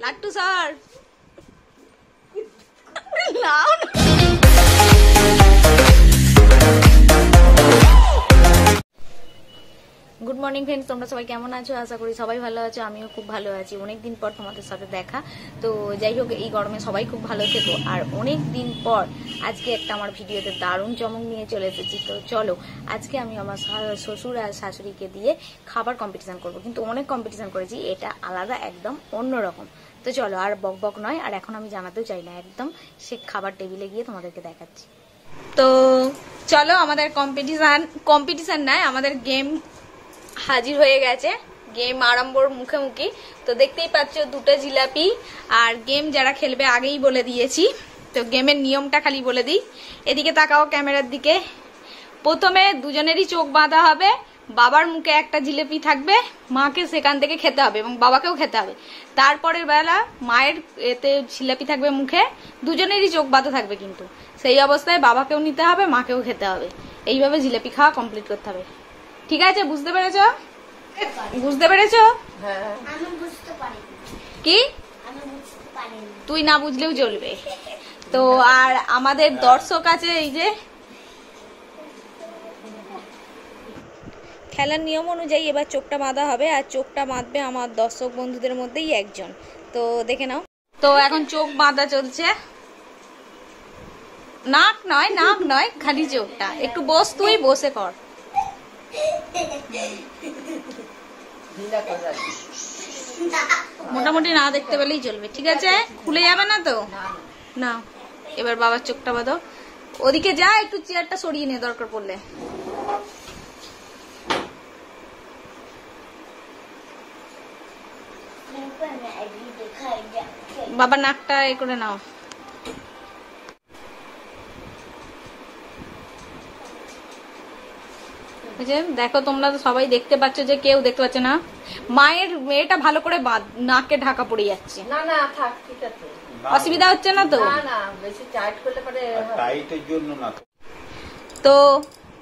লাট্টু sir নাও good morning friends, তোমরা সবাই কেমন আছো? আশা করি সবাই ভালো আছো, আমিও খুব ভালো আছি। অনেকদিন পর তোমাদের সাথে দেখা। তো যাই হোক, এই গরমে সবাই খুব ভালো থেকো। আর অনেক দিন পর আজকে একটা আমার ভিডিওতে দারুণ চমক নিয়ে চলে এসেছি। তো চলো, আজকে আমি আমার শ্বশুর আর শাশুড়িকে দিয়ে খাবার কম্পিটিশন করব। কিন্তু অনেক কম্পিটিশন করেছি, এটা আলাদা, একদম অন্যরকম। তো চলো, আর বক বক নয়, আর এখন আমি জানাতেও চাই না, একদম সে খাবার টেবিলে গিয়ে তোমাদেরকে দেখাচ্ছি। তো চলো, আমাদের কম্পিটিশন নয়, আমাদের গেম হাজির হয়ে গেছে। গেম আরম্ভর মুখোমুখি। তো দেখতেই পাচ্ছ দুটো জিলাপি। আর গেম যারা খেলবে আগেই বলে দিয়েছি। তো গেমের নিয়মটা খালি বলে দিই। এদিকে তাকাও ক্যামেরার দিকে। প্রথমে দুজনেরই চোখ বাঁধা হবে। বাবার মুখে একটা জিলাপি থাকবে, মাকে সেখান থেকে খেতে হবে এবং বাবাকেও খেতে হবে। তারপরের বেলা মায়ের এতে জিলাপি থাকবে মুখে, দুজনেরই চোখ বাঁধা থাকবে, কিন্তু সেই অবস্থায় বাবাকেও নিতে হবে, মাকেও খেতে হবে। এইভাবে জিলাপি খাওয়া কমপ্লিট করতে হবে। ঠিক আছে, বুঝতে পেরেছ? বুঝতে পেরেছ? কি তুই না বুঝলেও চলবে। তো আর আমাদের দর্শক আছে, এই যে খেলার নিয়ম অনুযায়ী এবার চোখটা বাঁধা হবে। আর চোখটা বাঁধবে আমার দর্শক বন্ধুদের মধ্যেই একজন। তো দেখে নাও। তো এখন চোখ বাঁধা চলছে। নাক নয়, খালি চোখটা। একটু বস, তুই বসে কর। মোটামুটি না দেখতে পেলেই চলবে, ঠিক আছে? খুলে যাবে না তো? না। এবার বাবার চোখটা বাঁধো। ওদিকে যা, একটু চেয়ারটা সরিয়ে নে দরকার পড়লে। বাবা নাকটা এ করে নাও। দেখো, তোমরা তো সবাই দেখতে পাচ্ছ, যে কেউ দেখতে পাচ্ছে না। মায়ের মেয়েটা ভালো করে নাকে ঢাকা পড়ে যাচ্ছে। না না, থাক, ঠিক আছে। অসুবিধা হচ্ছে না তো? না না, বেশি টাইট করলে পরে টাইটের জন্য না। তো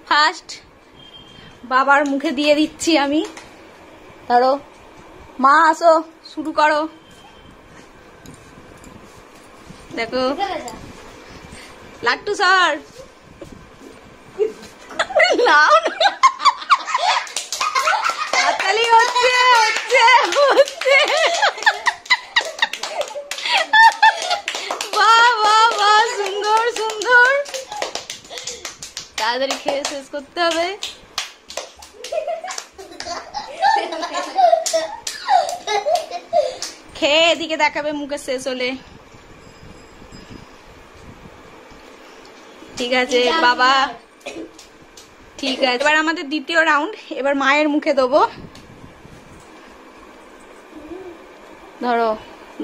ফার্স্ট বাবার মুখে দিয়ে দিচ্ছি আমি। ধরো, মা আসো, শুরু করো। দেখো, লাট্টু স্যার নাও। হাততালি হচ্ছে। বাহ বাহ বাহ, সুন্দর সুন্দর। তাড়াতাড়ি খেয়ে শেষ করতে হবে। খেয়ে এদিকে দেখাবে মুখে শেষ হলে। ঠিক আছে বাবা, ঠিক আছে। এবার আমাদের দ্বিতীয় রাউন্ড। এবার মায়ের মুখে দেবো। ধরো,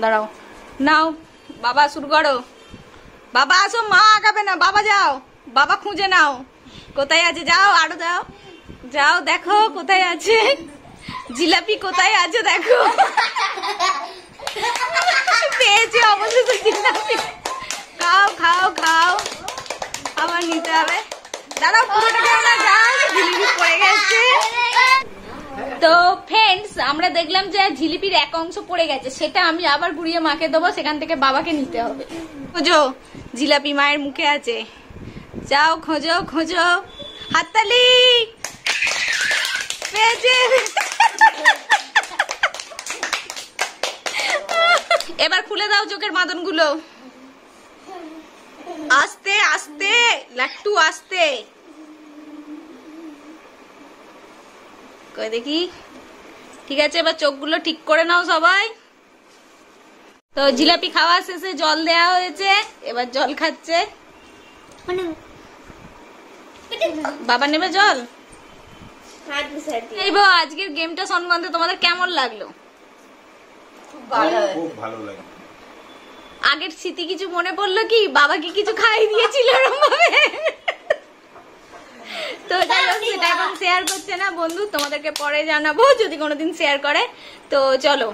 দাঁড়াও, নাও, বাবা শুরু করো। বাবা আসো, মা আগাবে না, বাবা যাও, বাবা খুঁজে নাও কোথায় আছে। যাও, আরো যাও, যাও, দেখো কোথায় আছে জিলাপি, কোথায় আছে দেখো। পেয়েছি অবশেষে জিলাপি। খাও খাও খাও, আবার নিতে হবে। দাঁড়াও, পুরোটা খেও না, যাও, জিলিপি পড়ে গেছে। তো ফ্রেন্ডস, আমরা দেখলাম যে জিলিপির এক অংশ পড়ে গেছে, সেটা আমি আবার ঘুরিয়ে মাকে দেবো, সেখান থেকে বাবাকে নিতে হবে। খোঁজো, জিলাপি মায়ের মুখে আছে, যাও খোঁজো খোঁজো। হাততালি। পেয়েছে। এবার খুলে দাও চোখের বাঁধন গুলো। আস্তে আস্তে লাট্টু, আস্তে। কই দেখি। ঠিক আছে, এবার চোখগুলো ঠিক করে নাও সবাই। তো জিলাপি খাওয়া শেষে জল দেয়া হয়েছে, এবার জল খাচ্ছে। বাবা নেবে জল। আজকের গেমটা সম্বন্ধে তোমাদের কেমন লাগলো? খুব ভালো লাগে। আগের স্মৃতি কিছু মনে পড়লো কি? বাবা কি কিছু খাই দিয়েছিল এরকম ভাবে? তো যাই হোক, সেটা এখন শেয়ার করছে না বন্ধু, তোমাদেরকে পরে জানাবো যদি কোনোদিন শেয়ার করে। তো চলো,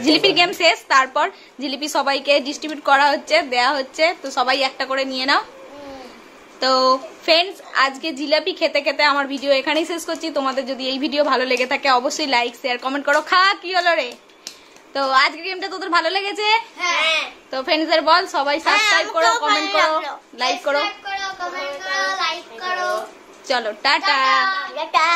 জিলিপির গেম শেষ। তারপর জিলিপি সবাইকে ডিস্ট্রিবিউট করা হচ্ছে, দেয়া হচ্ছে। তো সবাই একটা করে নিয়ে নাও। তো ফ্রেন্ডস, আজকে জিলাপি খেতে খেতে আমার ভিডিও এখানেই শেষ করছি। তোমাদের যদি এই ভিডিও ভালো লেগে থাকে অবশ্যই লাইক শেয়ার কমেন্ট করো। খা, কি হলো রে? তো আজকের গেমটা তোদের ভালো লেগেছে? হ্যাঁ। তো ফ্রেন্ডসদের বল সবাই সাবস্ক্রাইব করো, কমেন্ট করো, লাইক করো। কমেন্ট করো, লাইক করো। চলো টাটা। টাটা।